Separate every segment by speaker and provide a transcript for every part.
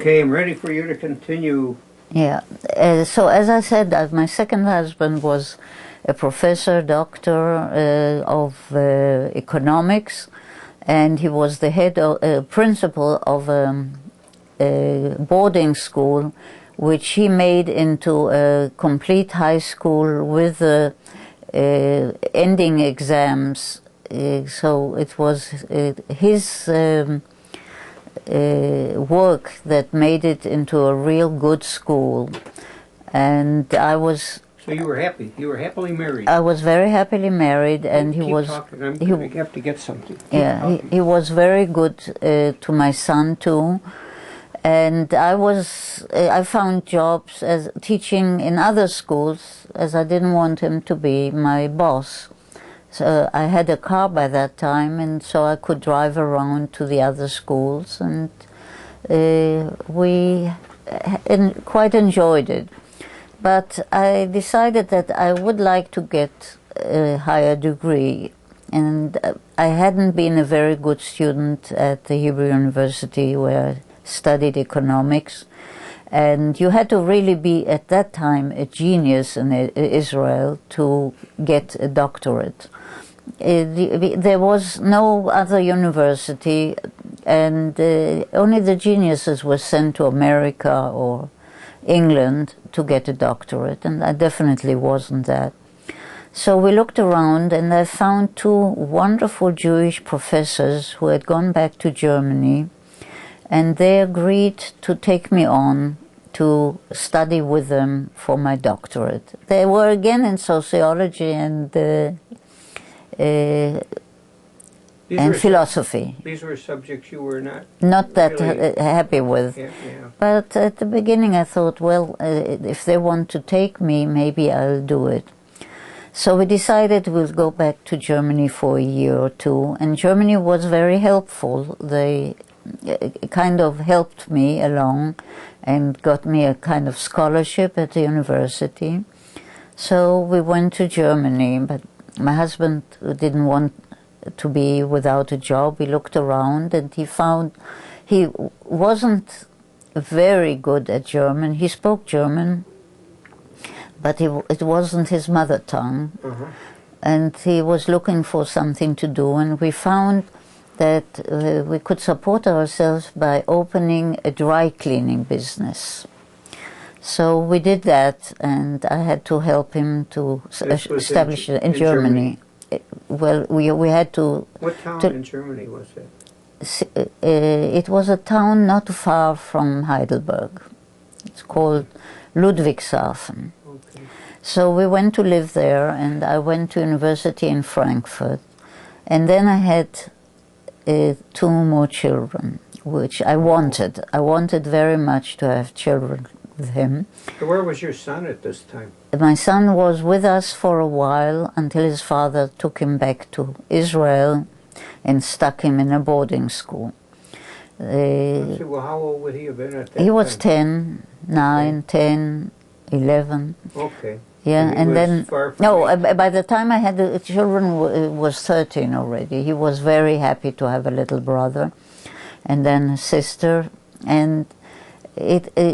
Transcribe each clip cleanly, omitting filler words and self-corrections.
Speaker 1: Okay, I'm ready for you to continue.
Speaker 2: Yeah. So as I said, my second husband was a professor, doctor of economics, and he was the head of, principal of a boarding school, which he made into a complete high school with ending exams. So it was his work that made it into a real good school, and I was.
Speaker 1: So you were happy. You were happily married.
Speaker 2: I was very happily married, and he
Speaker 1: Keep
Speaker 2: was.
Speaker 1: talking. I'm going to have to get something.
Speaker 2: He was very good to my son too, and I found jobs as teaching in other schools, as I didn't want him to be my boss. So I had a car by that time, and so I could drive around to the other schools, and we quite enjoyed it. But I decided that I would like to get a higher degree, and I hadn't been a very good student at the Hebrew University where I studied economics, and you had to really be at that time a genius in Israel to get a doctorate. There was no other university, and only the geniuses were sent to America or England to get a doctorate, and I definitely wasn't that. So we looked around, and I found two wonderful Jewish professors who had gone back to Germany, and they agreed to take me on to study with them for my doctorate. They were again in sociology and philosophy.
Speaker 1: These were subjects you were
Speaker 2: not that
Speaker 1: really
Speaker 2: happy with.
Speaker 1: Yeah.
Speaker 2: But at the beginning I thought, well, if they want to take me, maybe I'll do it. So we decided we'll go back to Germany for a year or two, and Germany was very helpful. They kind of helped me along and got me a kind of scholarship at the university. So we went to Germany, but my husband didn't want to be without a job. He looked around, and he found he wasn't very good at German. He spoke German, but it wasn't his mother tongue. And he was looking for something to do, and we found that we could support ourselves by opening a dry cleaning business. So we did that, and I had to help him to establish it in Germany. Well, we had to...
Speaker 1: What town in Germany was it?
Speaker 2: It was a town not far from Heidelberg. It's called Ludwigshafen.
Speaker 1: Okay.
Speaker 2: So we went to live there, and I went to university in Frankfurt. And then I had two more children, which I wanted. I wanted very much to have children with him.
Speaker 1: So where was your son at this time?
Speaker 2: My son was with us for a while until his father took him back to Israel and stuck him in a boarding school.
Speaker 1: Well, how old would he have been at that time?
Speaker 2: He was 10, 9,
Speaker 1: Okay.
Speaker 2: 10, 11.
Speaker 1: Okay.
Speaker 2: Yeah, and then,
Speaker 1: no,
Speaker 2: by the time I had the children, was 13 already. He was very happy to have a little brother and then a sister. And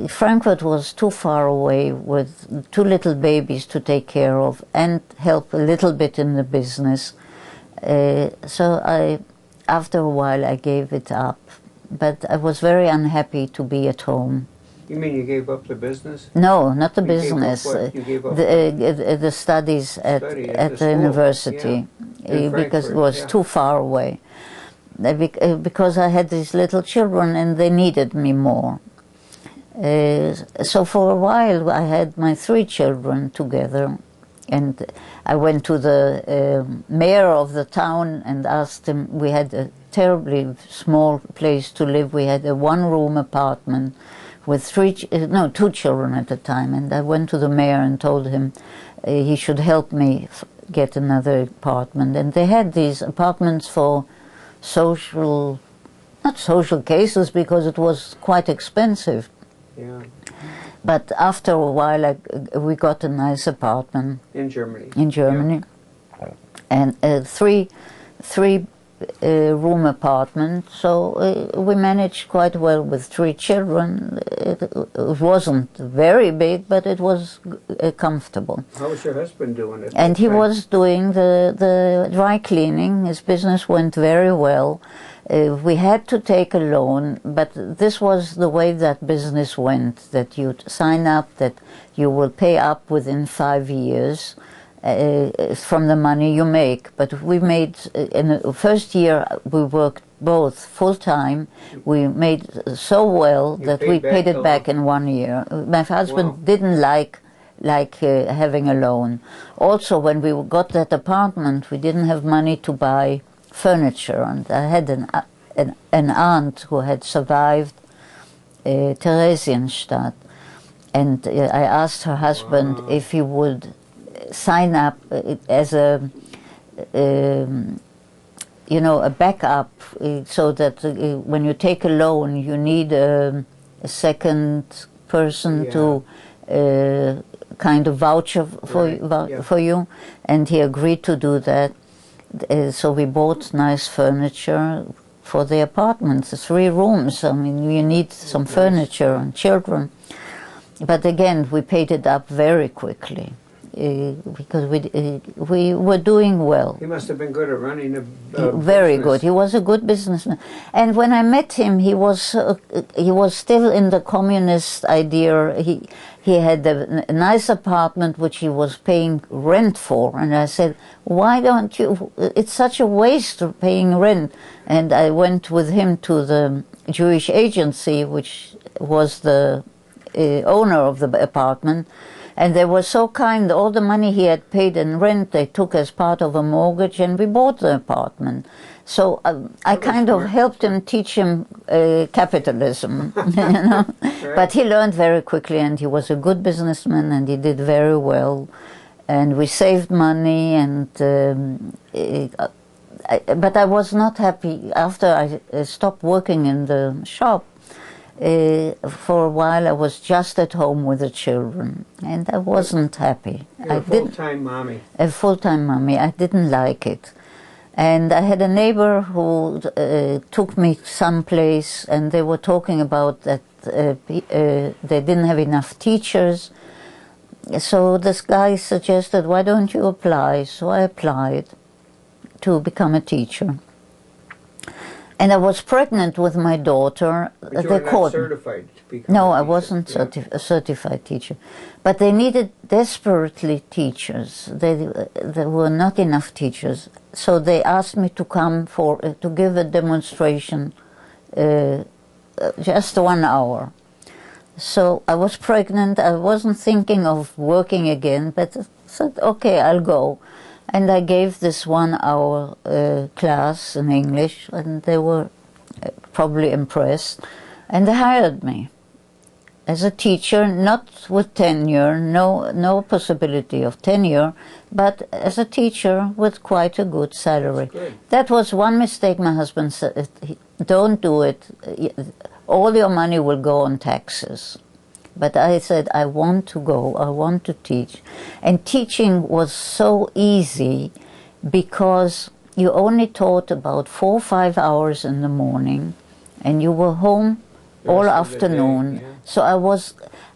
Speaker 2: Frankfurt was too far away with two little babies to take care of and help a little bit in the business. So after a while, I gave it up. But I was very unhappy to be at home.
Speaker 1: You mean you gave up the business?
Speaker 2: No, not the
Speaker 1: You
Speaker 2: business.
Speaker 1: Gave up what? You gave up
Speaker 2: the studies at the university, because it was too far away. Because I had these little children and they needed me more. So for a while I had my 3 children together, and I went to the mayor of the town and asked him. We had a terribly small place to live. We had a 1-room apartment with 2 children at the time, and I went to the mayor and told him he should help me get another apartment. And they had these apartments for not social cases, because it was quite expensive.
Speaker 1: Yeah.
Speaker 2: But after a while, we got a nice apartment
Speaker 1: in Germany.
Speaker 2: In Germany, yeah. And three room apartment, so we managed quite well with 3 children. It wasn't very big, but it was comfortable.
Speaker 1: How was your husband doing it?
Speaker 2: And he was doing the dry cleaning. His business went very well. We had to take a loan, but this was the way that business went, that you sign up, that you will pay up within 5 years from the money you make. But we made, in the first year, we worked both full-time. We made so well that we paid it back in 1 year. My husband didn't like having a loan. Also, when we got that apartment, we didn't have money to buy furniture, and I had an aunt who had survived Theresienstadt, and I asked her husband if he would sign up as a a backup, so that when you take a loan, you need a second person to kind of voucher for you, and he agreed to do that. So we bought nice furniture for the apartments, 3 rooms. I mean, you need some furniture and children. But again, we paid it up very quickly because we were doing well.
Speaker 1: He must have been good at running a
Speaker 2: very
Speaker 1: business.
Speaker 2: good. He was a good businessman. And when I met him, he was still in the communist idea. He had a nice apartment which he was paying rent for, and I said, "Why don't you? It's such a waste of paying rent." And I went with him to the Jewish agency, which was the owner of the apartment, and they were so kind. All the money he had paid in rent, they took as part of a mortgage, and we bought the apartment. So I kind of helped him, teach him capitalism,
Speaker 1: Right.
Speaker 2: But he learned very quickly, and he was a good businessman, and he did very well. And we saved money, and but I was not happy after I stopped working in the shop. For a while, I was just at home with the children, and I wasn't happy.
Speaker 1: You're a full-time mommy.
Speaker 2: A full-time mommy. I didn't like it. And I had a neighbor who took me someplace, and they were talking about that they didn't have enough teachers. So this guy suggested, "Why don't you apply?" So I applied to become a teacher. And I was pregnant with my daughter.
Speaker 1: But you were not certified to become
Speaker 2: No,
Speaker 1: a
Speaker 2: I
Speaker 1: teacher.
Speaker 2: wasn't a certified teacher. But they needed desperately teachers. There were not enough teachers. So they asked me to come to give a demonstration, just 1 hour. So I was pregnant. I wasn't thinking of working again, but I said, "Okay, I'll go." And I gave this 1 hour class in English, and they were probably impressed. And they hired me as a teacher, not with tenure, no possibility of tenure, but as a teacher with quite a good salary.
Speaker 1: Good.
Speaker 2: That was one mistake my husband said, "Don't do it. All your money will go on taxes." But I said, "I want to go, I want to teach." And teaching was so easy because you only taught about 4 or 5 hours in the morning, and you were home all
Speaker 1: rest of the
Speaker 2: afternoon.
Speaker 1: day, yeah.
Speaker 2: So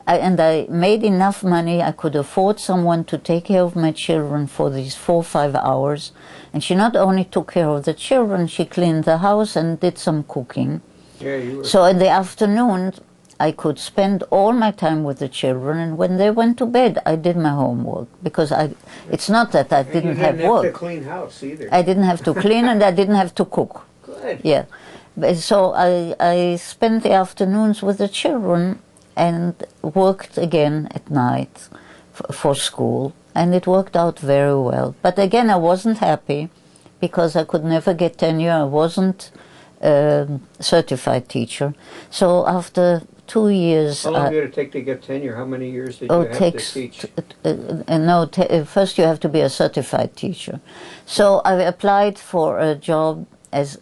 Speaker 2: I made enough money. I could afford someone to take care of my children for these 4 or 5 hours. And she not only took care of the children, she cleaned the house and did some cooking.
Speaker 1: Yeah, you were.
Speaker 2: So in the afternoon, I could spend all my time with the children, and when they went to bed, I did my homework, because it's not that I
Speaker 1: And
Speaker 2: didn't
Speaker 1: you
Speaker 2: have
Speaker 1: didn't
Speaker 2: work.
Speaker 1: have to clean house either.
Speaker 2: I didn't have to clean, and I didn't have to cook.
Speaker 1: Good.
Speaker 2: Yeah. So I spent the afternoons with the children and worked again at night for school, and it worked out very well. But again, I wasn't happy because I could never get tenure. I wasn't a certified teacher. So after 2 years...
Speaker 1: How long did it take to get tenure? How many years did you have to teach?
Speaker 2: First you have to be a certified teacher. So I applied for a job as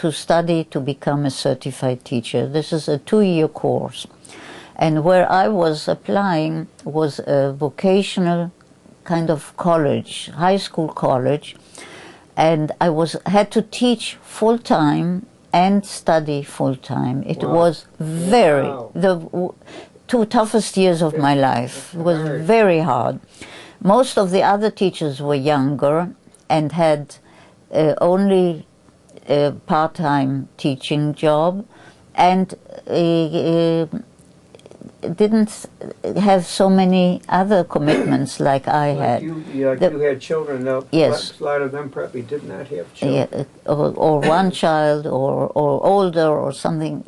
Speaker 2: to study to become a certified teacher. This is a 2-year course. And where I was applying was a vocational kind of college, high school college. and I had to teach full time and study full time. It
Speaker 1: Wow.
Speaker 2: was very
Speaker 1: Wow.
Speaker 2: the two toughest years of my life. It was
Speaker 1: hard.
Speaker 2: very hard. Most of the other teachers were younger and had only a part-time teaching job, and didn't have so many other commitments like I had.
Speaker 1: You had children, though.
Speaker 2: Yes.
Speaker 1: A lot of them probably did not have children.
Speaker 2: Yeah, or one child, or older, or something.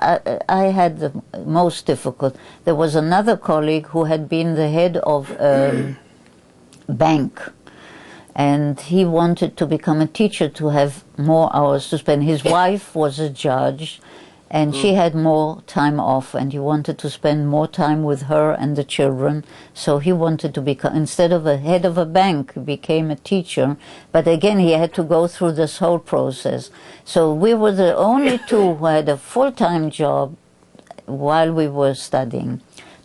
Speaker 2: I had the most difficult. There was another colleague who had been the head of bank, and he wanted to become a teacher to have more hours to spend. His wife was a judge, and she had more time off, and he wanted to spend more time with her and the children. So he wanted to become, instead of a head of a bank, he became a teacher. But again, he had to go through this whole process. So we were the only two who had a full-time job while we were studying.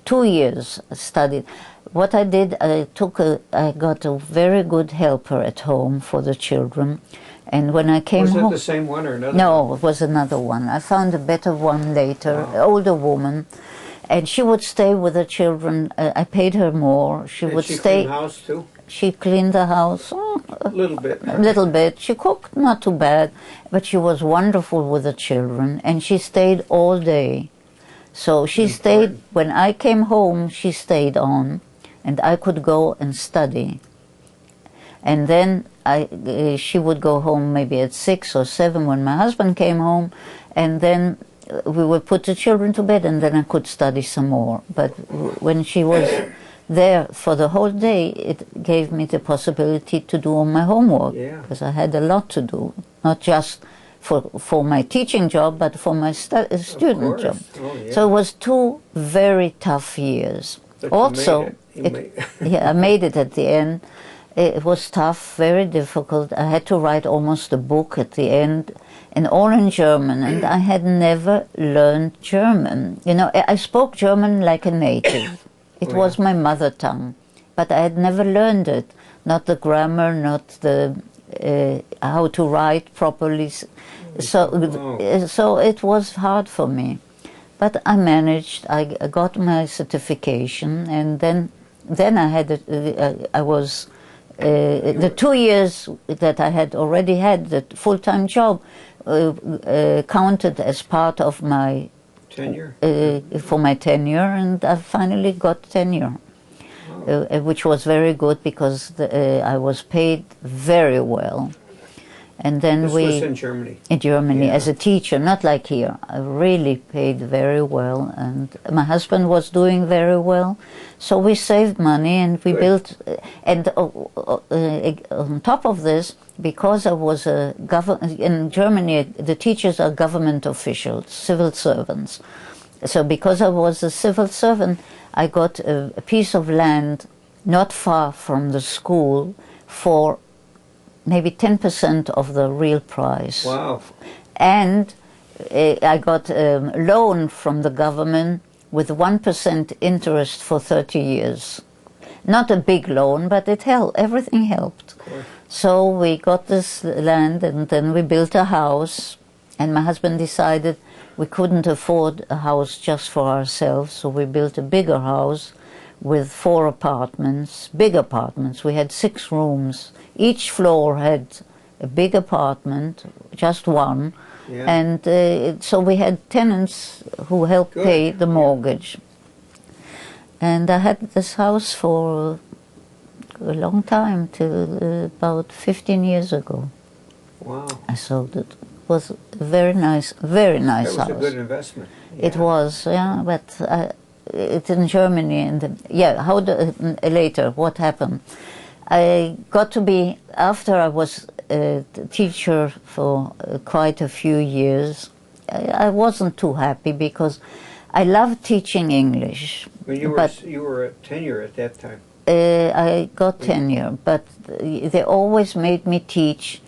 Speaker 2: 2 years studied. What I did, I got a very good helper at home for the children. And when I came home...
Speaker 1: Was it the same one or another?
Speaker 2: No, it was another one. I found a better one later,
Speaker 1: Wow.
Speaker 2: older woman. And she would stay with the children. I paid her more. She would
Speaker 1: Did she
Speaker 2: stay...
Speaker 1: clean the house too?
Speaker 2: She cleaned the house.
Speaker 1: A little bit.
Speaker 2: A little bit. She cooked not too bad. But she was wonderful with the children. And she stayed all day. So she stayed... When I came home, she stayed on. And I could go and study. And then she would go home maybe at 6 or 7 when my husband came home, and then we would put the children to bed, and then I could study some more. But when she was there for the whole day, it gave me the possibility to do all my homework, because I had a lot to do, not just for my teaching job, but for my student job.
Speaker 1: Oh, yeah.
Speaker 2: So it was 2 very tough years.
Speaker 1: But
Speaker 2: also,
Speaker 1: yeah,
Speaker 2: I made it at the end. It was tough, very difficult. I had to write almost a book at the end, and all in German, and I had never learned German. You know, I spoke German like a native. It was my mother tongue, but I had never learned it. Not the grammar, not the how to write properly. So it was hard for me. But I managed. I got my certification, and then I had the 2 years that I had already had the full-time job counted as part of my
Speaker 1: tenure
Speaker 2: for my tenure, and I finally got tenure, which was very good because I was paid very well. And then
Speaker 1: this was in Germany.
Speaker 2: In Germany, as a teacher, not like here. I really paid very well, and my husband was doing very well. So we saved money, and we built. And on top of this, because I was in Germany, the teachers are government officials, civil servants. So because I was a civil servant, I got a piece of land not far from the school for maybe 10% of the real price.
Speaker 1: Wow.
Speaker 2: And I got a loan from the government with 1% interest for 30 years. Not a big loan, but it helped. Everything helped. So we got this land, and then we built a house, and my husband decided we couldn't afford a house just for ourselves, so we built a bigger house with 4 apartments, big apartments. We had 6 rooms. Each floor had a big apartment, just one, and so we had tenants who helped pay the mortgage. And I had this house for a long time, till about 15 years ago.
Speaker 1: Wow.
Speaker 2: I sold it. It was a very nice house.
Speaker 1: That was a good investment. Yeah.
Speaker 2: It was, yeah, but it's in Germany, and later, what happened? I got to be, after I was a teacher for quite a few years, I wasn't too happy because I loved teaching English.
Speaker 1: Well, you were a tenure at that time.
Speaker 2: I got tenure, but they always made me teach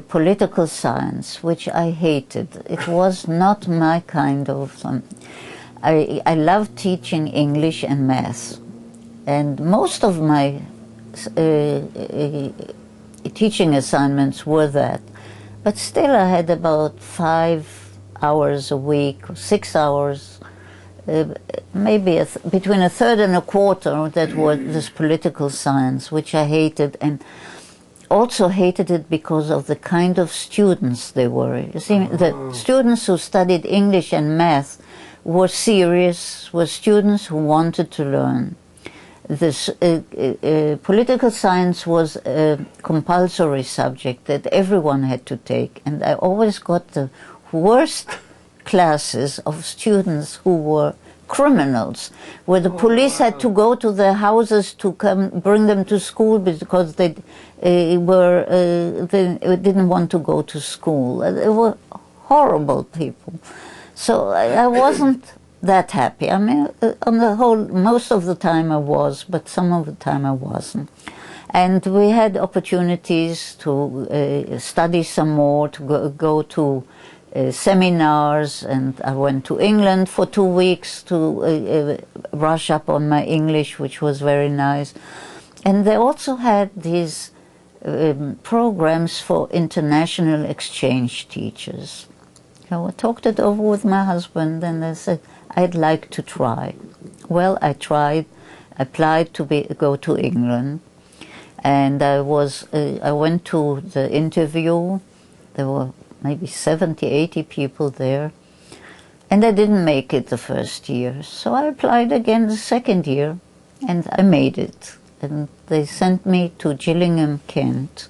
Speaker 2: political science, which I hated. It was not my kind of... I loved teaching English and math, and most of my teaching assignments were that. But still I had about 5 hours a week, 6 hours, maybe between a third and a quarter that was this political science, which I hated, and also hated it because of the kind of students they were. You see, the students who studied English and math were serious, were students who wanted to learn. This political science was a compulsory subject that everyone had to take, and I always got the worst classes of students who were criminals, where the police had to go to their houses to come bring them to school because they didn't want to go to school. They were horrible people. So I wasn't that happy. I mean, on the whole, most of the time I was, but some of the time I wasn't. And we had opportunities to study some more, to go to seminars, and I went to England for 2 weeks to brush up on my English, which was very nice. And they also had these programs for international exchange teachers. So I talked it over with my husband, and I said, I'd like to try. Well, I tried, applied to go to England, and I went to the interview. There were maybe 70, 80 people there, and I didn't make it the first year. So I applied again the second year, and I made it. And they sent me to Gillingham, Kent.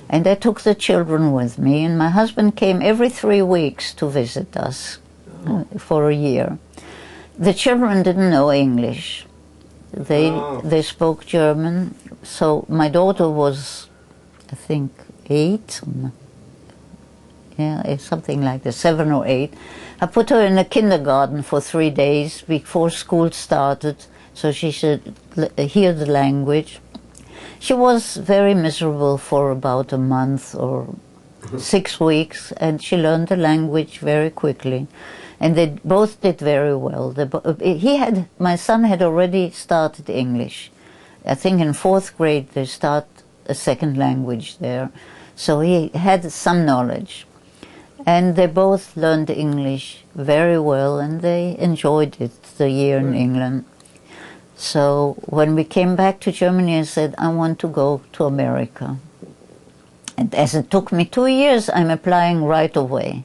Speaker 2: And I took the children with me, and my husband came every 3 weeks to visit us for a year. The children didn't know English. They spoke German. So my daughter was, I think, 8. Yeah, something like that, 7 or 8. I put her in a kindergarten for 3 days before school started, so she should hear the language. She was very miserable for about a month or 6 weeks, and she learned the language very quickly. And they both did very well. My son had already started English. I think in 4th grade they start a second language there. So he had some knowledge. And they both learned English very well, and they enjoyed it, the year in England. So when we came back to Germany, I said, I want to go to America. And as it took me 2 years, I'm applying right away.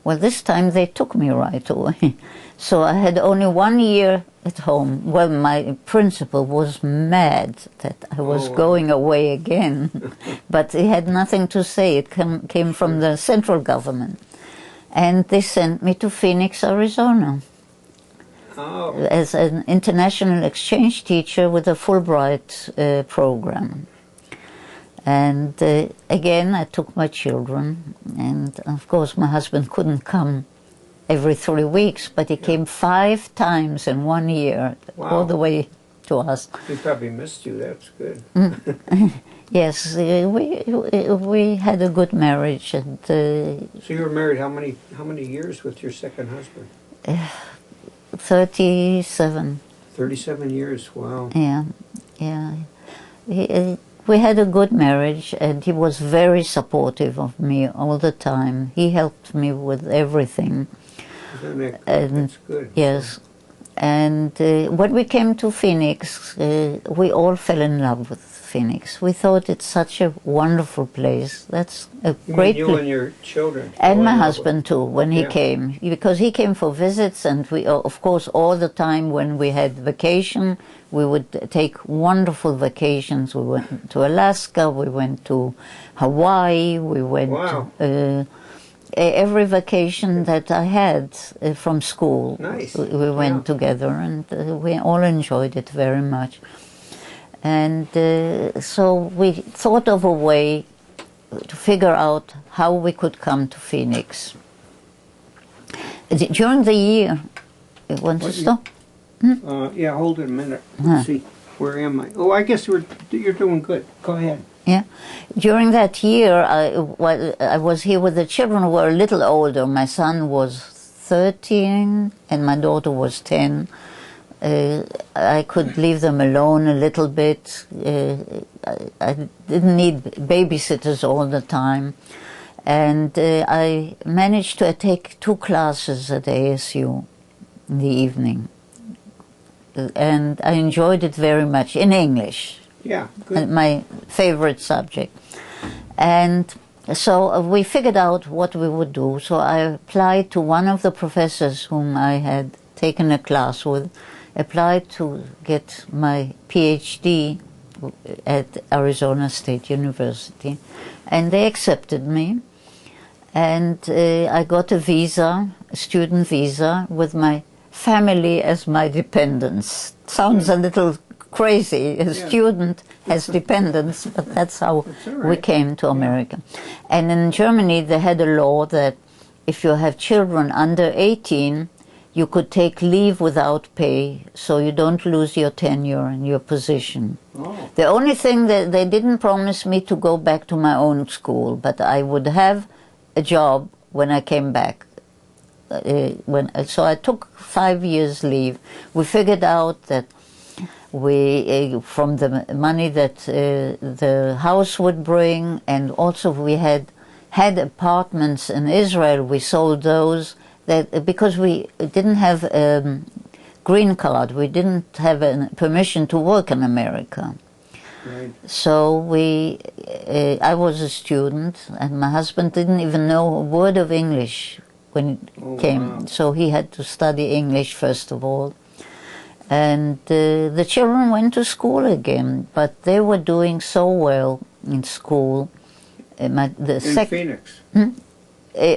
Speaker 2: Well, this time they took me right away. So I had only 1 year at home. Well, my principal was mad that I was going away again. But he had nothing to say. It came from the central government. And they sent me to Phoenix, Arizona, as an international exchange teacher with a Fulbright program. And again, I took my children, and of course my husband couldn't come every 3 weeks, but he came 5 times in 1 year, all the way to us.
Speaker 1: He probably missed you, that's good.
Speaker 2: Yes, we had a good marriage. And,
Speaker 1: so you were married how many years with your second husband?
Speaker 2: 37.
Speaker 1: 37 years, wow.
Speaker 2: Yeah, yeah. We had a good marriage, and he was very supportive of me all the time. He helped me with everything.
Speaker 1: That's good.
Speaker 2: Yes. And when we came to Phoenix, we all fell in love with Phoenix. We thought it's such a wonderful place. That's a great place.
Speaker 1: You and your children.
Speaker 2: And my husband too, when he came. Because he came for visits, and we, of course, all the time when we had vacation, we would take wonderful vacations. We went to Alaska, we went to Hawaii, we went to every vacation that I had from school.
Speaker 1: Nice.
Speaker 2: We went together, and we all enjoyed it very much. And so we thought of a way to figure out how we could come to Phoenix. During the year, you want to stop?
Speaker 1: Yeah, hold it a minute. Let's see. Where am I? Oh, I guess you're doing good. Go ahead.
Speaker 2: Yeah. During that year, I was here with the children who were a little older. My son was 13 and my daughter was 10. I could leave them alone a little bit. I didn't need babysitters all the time. And I managed to take 2 classes at ASU in the evening. And I enjoyed it very much, in English.
Speaker 1: Yeah, good.
Speaker 2: My favorite subject. And so we figured out what we would do. So I applied to one of the professors whom I had taken a class with, applied to get my PhD at Arizona State University. And they accepted me. And I got a visa, a student visa, with my family as my dependents. Sounds a little crazy. A student has dependents, but that's how we came to America. And in Germany, they had a law that if you have children under 18, you could take leave without pay, so you don't lose your tenure and your position.
Speaker 1: Oh.
Speaker 2: The only thing that they didn't promise me to go back to my own school, but I would have a job when I came back. So I took 5 years leave. We figured out that we, from the money that the house would bring, and also we had apartments in Israel, we sold those, that because we didn't have a green card, we didn't have permission to work in America.
Speaker 1: Right.
Speaker 2: So I was a student, and my husband didn't even know a word of English when he came.
Speaker 1: Wow.
Speaker 2: So he had to study English first of all. And the children went to school again, but they were doing so well in school.
Speaker 1: In Phoenix?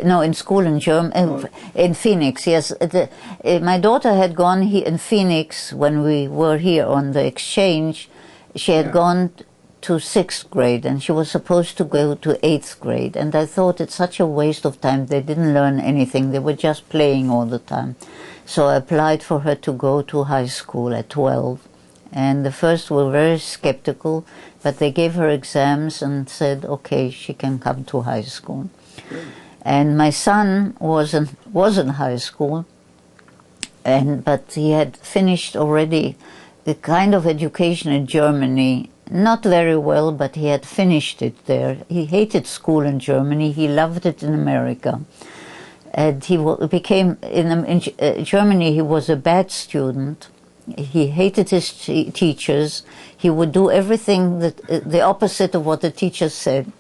Speaker 2: No, in school in Germany, in Phoenix, yes. My daughter had gone here in Phoenix when we were here on the exchange. She had gone to 6th grade, and she was supposed to go to 8th grade. And I thought it's such a waste of time. They didn't learn anything. They were just playing all the time. So I applied for her to go to high school at 12. And the first were very skeptical, but they gave her exams and said, okay, she can come to high school.
Speaker 1: Good.
Speaker 2: And my son was in high school, but he had finished already the kind of education in Germany, not very well, but he had finished it there. He hated school in Germany. He loved it in America. And he became, in Germany, he was a bad student. He hated his teachers. He would do everything the opposite of what the teachers said.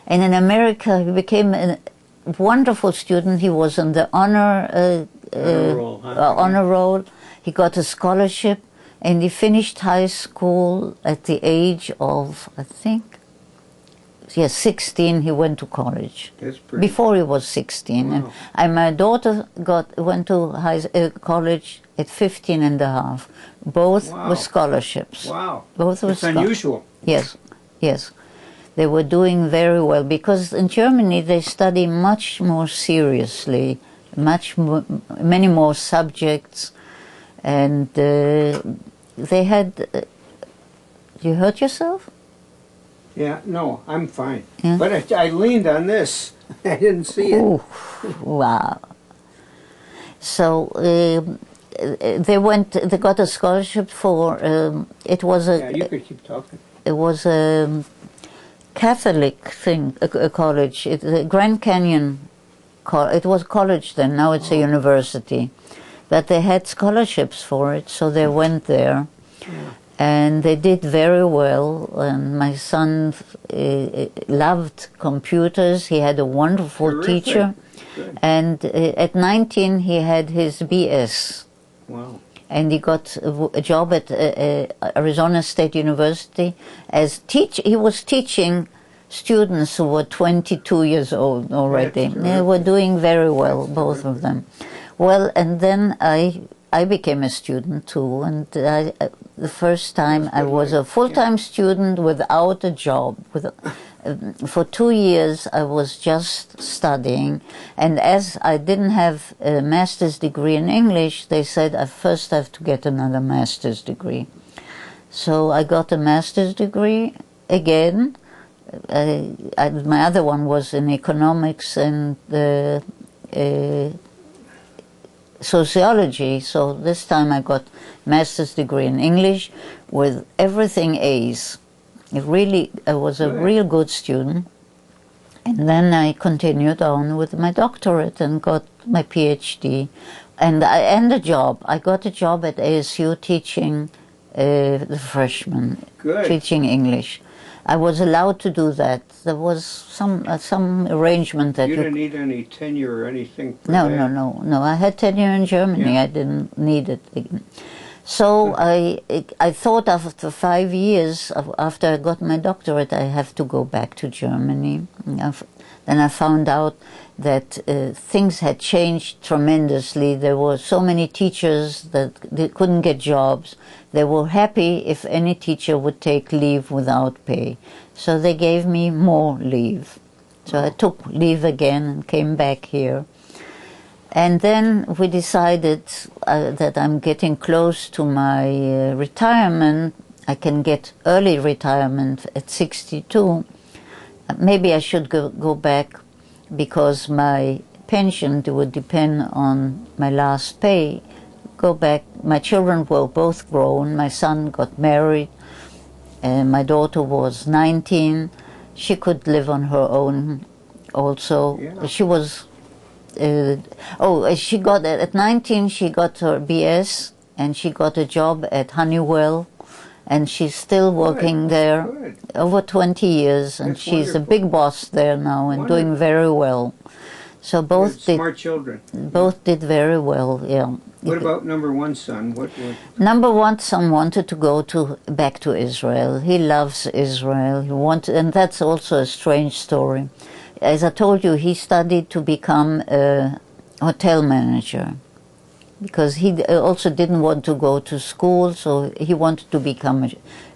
Speaker 2: And in America, he became a wonderful student. He was on the honor roll. He got a scholarship, and he finished high school at the age of, I think, 16. He went to college.
Speaker 1: That's pretty.
Speaker 2: Before he was 16.
Speaker 1: Wow.
Speaker 2: And my daughter went to college at 15 and a half. Both with scholarships.
Speaker 1: Wow.
Speaker 2: Both were
Speaker 1: It's unusual.
Speaker 2: Yes, yes. They were doing very well, because in Germany they study much more seriously, many more subjects, and they had. You hurt yourself?
Speaker 1: Yeah, no, I'm fine.
Speaker 2: Yeah.
Speaker 1: But I leaned on this. I didn't see it.
Speaker 2: Ooh, wow. So they got a scholarship for. It was a.
Speaker 1: Yeah, you could keep talking.
Speaker 2: It was a Catholic thing, a college. The Grand Canyon. It was college then. Now it's a university, but they had scholarships for it, so they went there, and they did very well. And my son loved computers. He had a wonderful teacher, and at 19 he had his BS.
Speaker 1: Wow.
Speaker 2: And he got a job at Arizona State University as he was teaching students who were 22 years old already. They were doing very well, both of them. Well, and then I became a student too, and the first time I was a full-time student without a job. For 2 years I was just studying, and as I didn't have a master's degree in English, they said I first have to get another master's degree. So I got a master's degree again. My other one was in economics and sociology, so this time I got master's degree in English with everything A's. I was a real good student. And then I continued on with my doctorate and got my PhD. And a job. I got a job at ASU teaching the freshmen, teaching English. I was allowed to do that. There was some arrangement that
Speaker 1: you didn't need any tenure or anything. For
Speaker 2: no,
Speaker 1: that.
Speaker 2: no. I had tenure in Germany. Yeah. I didn't need it. So I thought after 5 years, after I got my doctorate, I have to go back to Germany. Then I found out that things had changed tremendously. There were so many teachers that they couldn't get jobs. They were happy if any teacher would take leave without pay. So they gave me more leave. So I took leave again and came back here. And then we decided that I'm getting close to my retirement. I can get early retirement at 62. Maybe I should go back because my pension would depend on my last pay. Go back. My children were both grown. My son got married. My daughter was 19. She could live on her own also. Yeah. She was... she got at 19. She got her BS, and she got a job at Honeywell, and she's still working there over 20 years, and she's a big boss there now and doing very well. So both did
Speaker 1: smart children.
Speaker 2: Both did very well. Yeah.
Speaker 1: What about number one son? What?
Speaker 2: Number one son wanted to go back to Israel. He loves Israel. He wanted, and that's also a strange story. As I told you, he studied to become a hotel manager because he also didn't want to go to school, so he wanted to become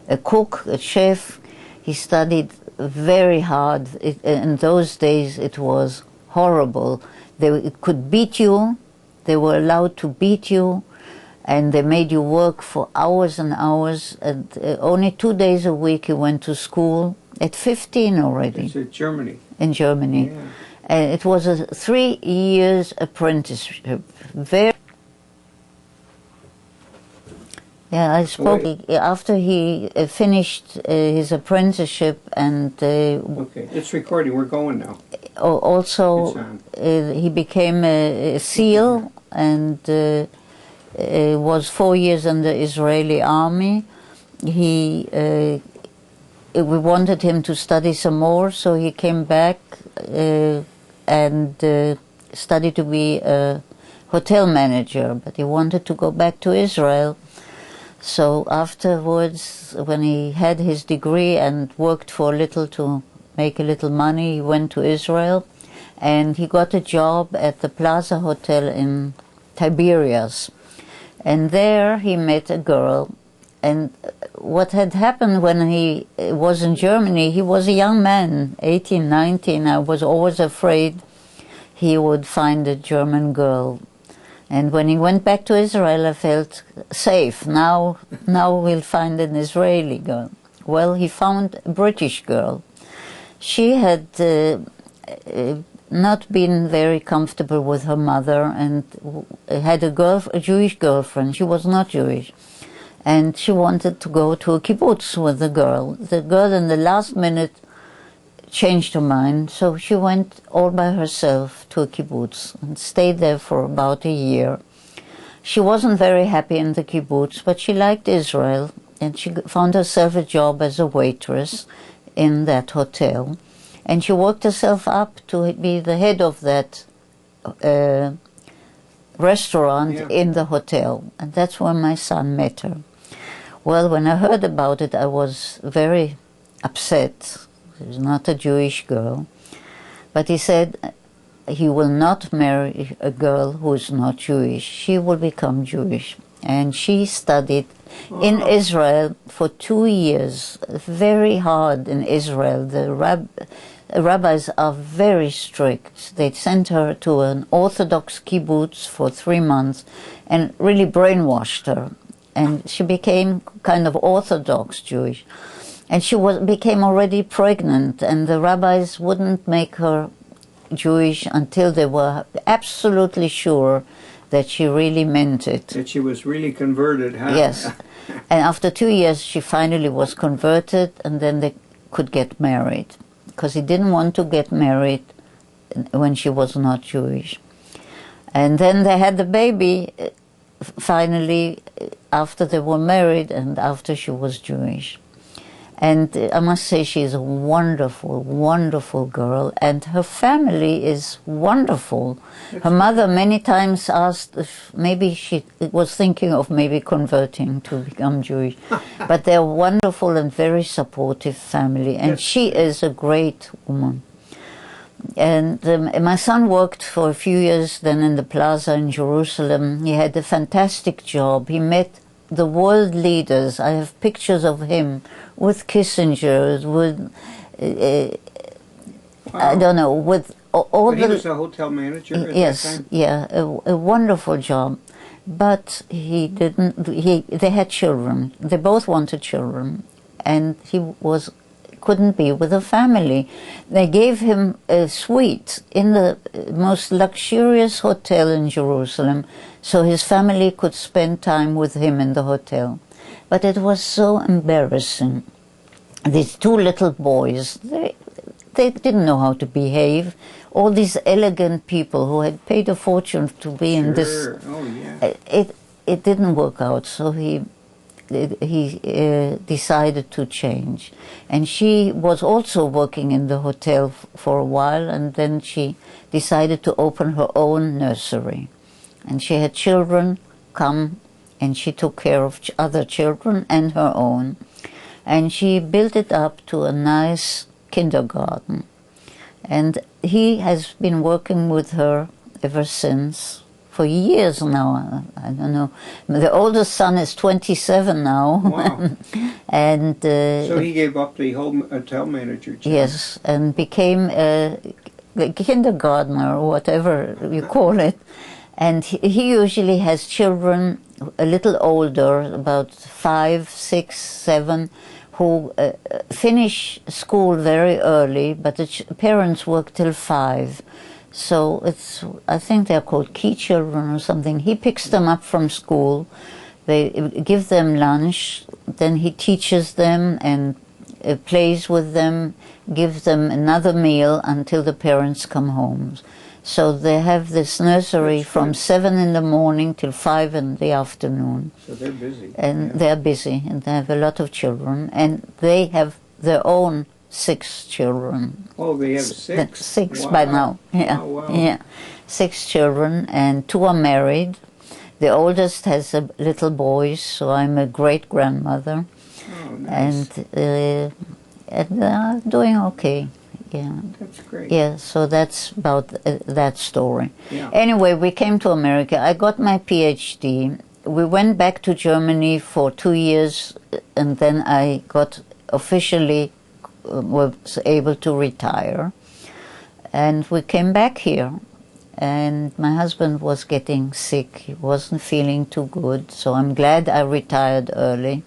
Speaker 2: a cook, a chef. He studied very hard. In those days, it was horrible. It could beat you. They were allowed to beat you, and they made you work for hours and hours. And only 2 days a week he went to school at 15 already.
Speaker 1: It's in Germany.
Speaker 2: In Germany.
Speaker 1: Yeah.
Speaker 2: And it was a 3 years apprenticeship. Yeah, I spoke after he finished his apprenticeship, and
Speaker 1: okay, it's recording. We're going now.
Speaker 2: Also, he became a SEAL and was 4 years in the Israeli army. We wanted him to study some more, so he came back and studied to be a hotel manager. But he wanted to go back to Israel. So afterwards, when he had his degree and worked for a little to make a little money, he went to Israel, and he got a job at the Plaza Hotel in Tiberias. And there he met a girl. And what had happened when he was in Germany, he was a young man, 18, 19. I was always afraid he would find a German girl. And when he went back to Israel, I felt safe. Now we'll find an Israeli girl. Well, he found a British girl. She had not been very comfortable with her mother and had a Jewish girlfriend. She was not Jewish. And she wanted to go to a kibbutz with the girl. The girl in the last minute changed her mind, so she went all by herself to a kibbutz and stayed there for about a year. She wasn't very happy in the kibbutz, but she liked Israel, and she found herself a job as a waitress in that hotel. And she worked herself up to be the head of that restaurant in the hotel. And that's where my son met her. Well, when I heard about it, I was very upset. She was not a Jewish girl. But he said he will not marry a girl who is not Jewish. She will become Jewish. And she studied in Israel for 2 years, very hard in Israel. The rabbis are very strict. They sent her to an Orthodox kibbutz for 3 months and really brainwashed her. And she became kind of Orthodox Jewish. And she became already pregnant, and the rabbis wouldn't make her Jewish until they were absolutely sure that she really meant it.
Speaker 1: That she was really converted, huh?
Speaker 2: Yes. And after 2 years, she finally was converted, and then they could get married. Because he didn't want to get married when she was not Jewish. And then they had the baby, finally, after they were married and after she was Jewish. And I must say she's a wonderful, wonderful girl, and her family is wonderful. Her mother many times asked if maybe she was thinking of maybe converting to become Jewish. But they're wonderful and very supportive family, and she is a great woman. And my son worked for a few years then in the plaza in Jerusalem. He had a fantastic job. He met the world leaders. I have pictures of him with Kissinger, with, I don't know, with all
Speaker 1: but he was a hotel manager at
Speaker 2: yes,
Speaker 1: that time?
Speaker 2: yeah, a wonderful job. But he didn't, they had children. They both wanted children. And he couldn't be with a family. They gave him a suite in the most luxurious hotel in Jerusalem so his family could spend time with him in the hotel. But it was so embarrassing. These two little boys, they didn't know how to behave. All these elegant people who had paid a fortune to be in this.
Speaker 1: Oh, yeah.
Speaker 2: It didn't work out, so he decided to change. And she was also working in the hotel for a while, and then she decided to open her own nursery. And she had children come, and she took care of other children and her own. And she built it up to a nice kindergarten. And he has been working with her ever since, for years now. I don't know. The oldest son is 27 now.
Speaker 1: Wow.
Speaker 2: And
Speaker 1: so he gave up the hotel manager job.
Speaker 2: yes, and became a kindergartner, or whatever you call it. And he usually has children a little older, about 5, 6, 7, who finish school very early, but the parents work till 5. So I think they're called key children or something. He picks them up from school, they give them lunch, then he teaches them and plays with them, gives them another meal until the parents come home. So they have this nursery from 7 in the morning till 5 in the afternoon.
Speaker 1: So they're busy.
Speaker 2: And they're busy, and they have a lot of children, and they have their own 6 children.
Speaker 1: Oh, they have 6?
Speaker 2: 6
Speaker 1: Wow.
Speaker 2: by now. Yeah.
Speaker 1: Oh, wow.
Speaker 2: Yeah. 6 children, and 2 are married. The oldest has a little boy, so I'm a great-grandmother.
Speaker 1: Oh, nice.
Speaker 2: And doing okay. Yeah.
Speaker 1: That's great.
Speaker 2: Yeah, so that's about that story.
Speaker 1: Yeah.
Speaker 2: Anyway, we came to America. I got my PhD. We went back to Germany for 2 years, and then I got officially was able to retire. And we came back here. And my husband was getting sick. He wasn't feeling too good, so I'm glad I retired early.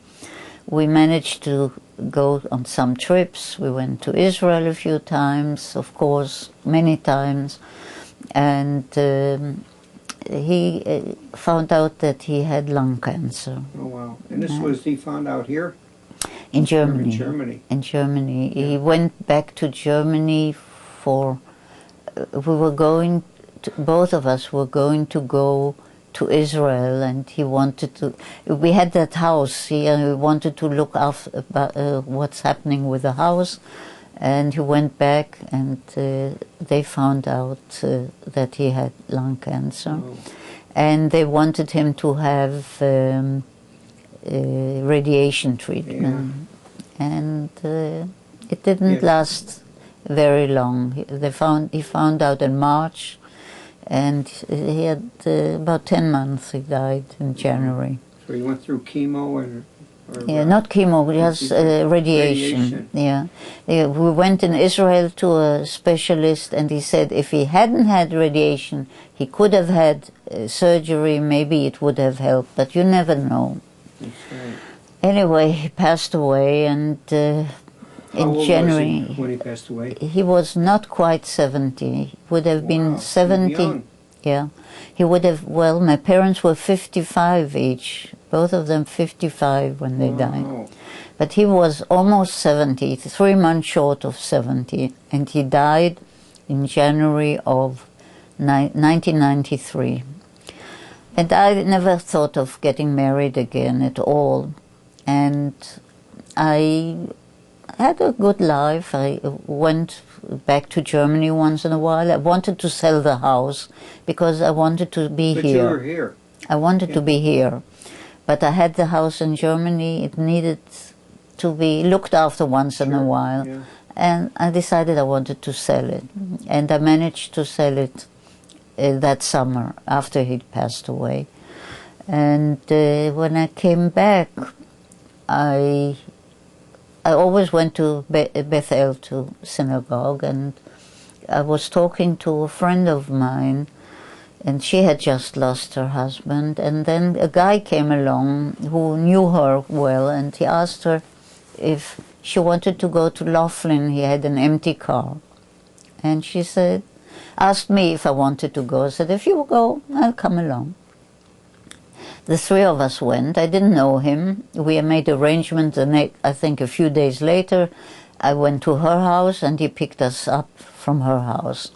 Speaker 2: We managed to go on some trips. We went to Israel a few times, of course, many times. And he found out that he had lung cancer.
Speaker 1: Oh, wow. And this was he found out here?
Speaker 2: In Germany.
Speaker 1: In Germany.
Speaker 2: In Germany.
Speaker 1: Yeah.
Speaker 2: He went back to Germany for... we were going to, both of us were going to go to Israel, and he wanted to... We had that house here, and we wanted to look after what's happening with the house. And he went back, and they found out that he had lung cancer.
Speaker 1: Oh.
Speaker 2: And they wanted him to have radiation treatment. Yeah. And it didn't last very long. He found out in March, and he had about 10 months. He died in January.
Speaker 1: So he went through chemo and...
Speaker 2: Yeah, not chemo, just radiation. Yeah. We went in Israel to a specialist, and he said if he hadn't had radiation, he could have had surgery, maybe it would have helped, but you never know.
Speaker 1: That's right.
Speaker 2: Anyway, he passed away, and in January...
Speaker 1: Was he when he passed away?
Speaker 2: He was not quite 70. He would have been 70.
Speaker 1: Young.
Speaker 2: Yeah. He would have, well, my parents were 55 each, both of them 55 when they died.
Speaker 1: Wow.
Speaker 2: But he was almost 70, 3 months short of 70, and he died in January of 1993. And I never thought of getting married again at all. And I had a good life. I went back to Germany once in a while. I wanted to sell the house because I wanted to be
Speaker 1: But
Speaker 2: here.
Speaker 1: you were here.
Speaker 2: I wanted to be here. But I had the house in Germany. It needed to be looked after once in a while.
Speaker 1: Yeah.
Speaker 2: And I decided I wanted to sell it. And I managed to sell it that summer after he'd passed away. And when I came back, I always went to Bethel to synagogue, and I was talking to a friend of mine, and she had just lost her husband, and then a guy came along who knew her well, and he asked her if she wanted to go to Laughlin. He had an empty car. And she said, asked me if I wanted to go. I said, if you go, I'll come along. The three of us went. I didn't know him. We made arrangements, and I think a few days later, I went to her house, and he picked us up from her house.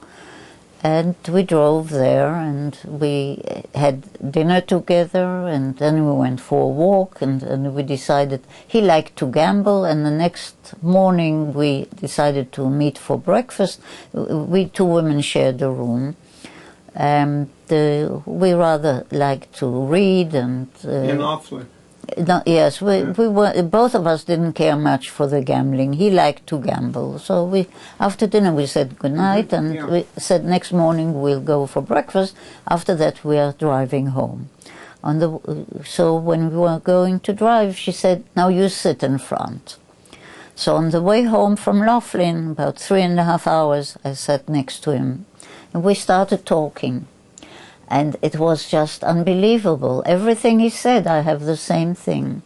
Speaker 2: And we drove there, and we had dinner together, and then we went for a walk, and we decided he liked to gamble, and the next morning we decided to meet for breakfast. We two women shared a room. We rather liked to read and...
Speaker 1: In Laughlin.
Speaker 2: No, yes, we were, both of us didn't care much for the gambling. He liked to gamble. So after dinner we said good night, and we said next morning we'll go for breakfast. After that we are driving home. So when we were going to drive, she said, now you sit in front. So on the way home from Laughlin, about 3.5 hours, I sat next to him. And we started talking. And it was just unbelievable. Everything he said, I have the same thing.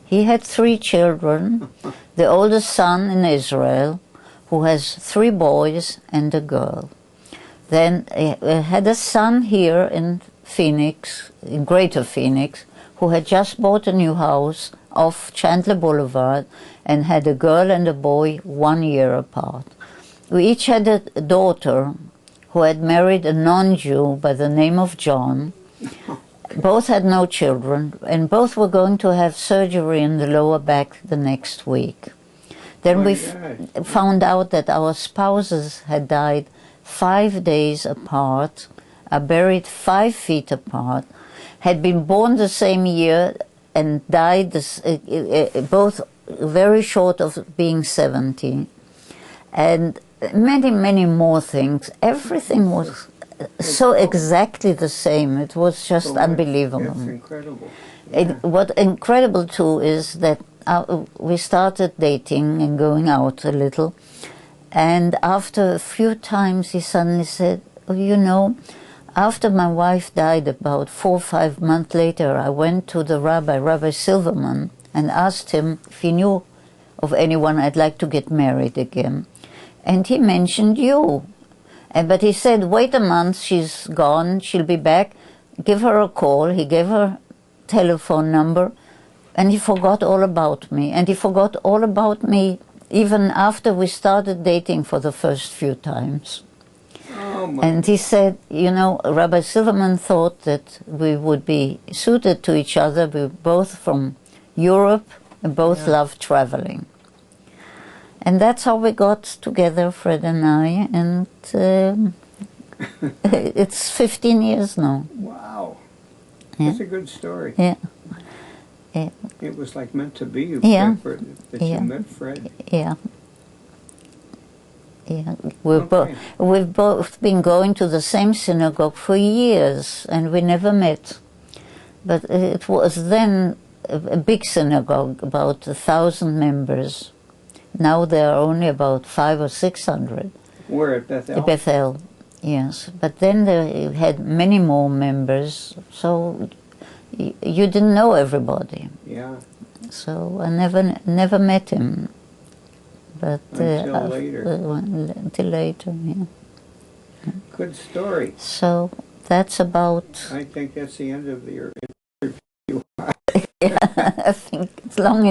Speaker 2: He had 3 children, the oldest son in Israel, who has 3 boys and a girl. Then he had a son here in Phoenix, in Greater Phoenix, who had just bought a new house off Chandler Boulevard and had a girl and a boy 1 year apart. We each had a daughter who had married a non-Jew by the name of John. Both had no children, and both were going to have surgery in the lower back the next week. Then we found out that our spouses had died 5 days apart, are buried 5 feet apart, had been born the same year and died both very short of being 70. And many, many more things. Everything was so exactly the same. It was just unbelievable.
Speaker 1: It's incredible. Yeah.
Speaker 2: What incredible too is that we started dating and going out a little, and after a few times he suddenly said, oh, you know, after my wife died about 4 or 5 months later, I went to the Rabbi Silverman, and asked him if he knew of anyone I'd like to get married again. And he mentioned you. But he said, wait a month, she's gone, she'll be back, give her a call. He gave her telephone number, and he forgot all about me. And he forgot all about me even after we started dating for the first few times.
Speaker 1: Oh,
Speaker 2: and he said, you know, Rabbi Silverman thought that we would be suited to each other. We were both from Europe and both loved traveling. And that's how we got together, Fred and I, and it's 15 years now.
Speaker 1: Wow.
Speaker 2: Yeah.
Speaker 1: That's a good story.
Speaker 2: Yeah. Yeah.
Speaker 1: It was like meant to be that you met Fred.
Speaker 2: Yeah. Yeah. We've both been going to the same synagogue for years, and we never met. But it was then a big synagogue, about 1,000 members. Now there are only about 500 or 600.
Speaker 1: Where at Bethel?
Speaker 2: At Bethel, yes. But then they had many more members, so you didn't know everybody.
Speaker 1: Yeah.
Speaker 2: So I never met him. But
Speaker 1: until later.
Speaker 2: Until later, yeah.
Speaker 1: Good story.
Speaker 2: So that's about.
Speaker 1: I think that's the end of your interview.
Speaker 2: I think it's long enough.